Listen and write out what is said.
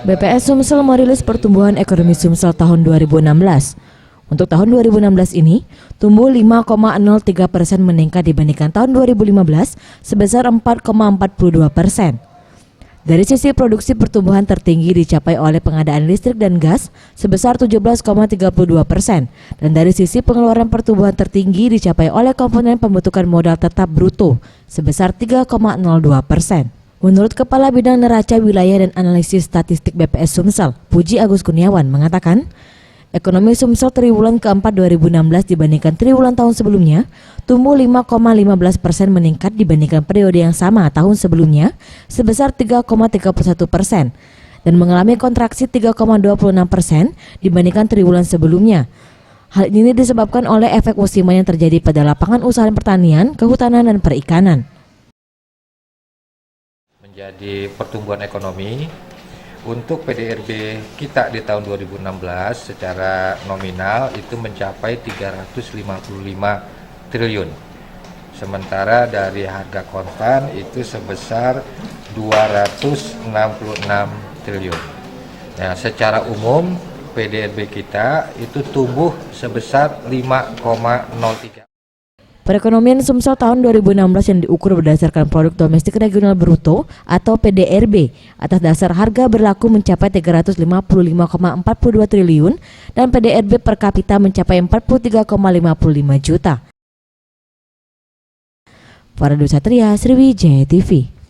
BPS Sumsel merilis pertumbuhan ekonomi Sumsel tahun 2016. Untuk tahun 2016 ini, tumbuh 5,03% meningkat dibandingkan tahun 2015 sebesar 4,42%. Dari sisi produksi, pertumbuhan tertinggi dicapai oleh pengadaan listrik dan gas sebesar 17,32%, dan dari sisi pengeluaran pertumbuhan tertinggi dicapai oleh komponen pembentukan modal tetap bruto sebesar 3,02%. Menurut Kepala Bidang Neraca Wilayah dan Analisis Statistik BPS Sumsel, Puji Agus Kurniawan mengatakan, ekonomi Sumsel triwulan keempat 2016 dibandingkan triwulan tahun sebelumnya tumbuh 5,15% meningkat dibandingkan periode yang sama tahun sebelumnya sebesar 3,31% dan mengalami kontraksi 3,26% dibandingkan triwulan sebelumnya. Hal ini disebabkan oleh efek musiman yang terjadi pada lapangan usaha pertanian, kehutanan, dan perikanan. Menjadi pertumbuhan ekonomi untuk PDRB kita di tahun 2016 secara nominal itu mencapai 355 triliun. Sementara dari harga konstan itu sebesar 266 triliun. Nah, secara umum PDRB kita itu tumbuh sebesar 5,03. Perekonomian Sumsel tahun 2016 yang diukur berdasarkan Produk Domestik Regional Bruto atau PDRB atas dasar harga berlaku mencapai 355,42 triliun dan PDRB per kapita mencapai 43,55 juta. Faradu Satria, Sriwijaya TV.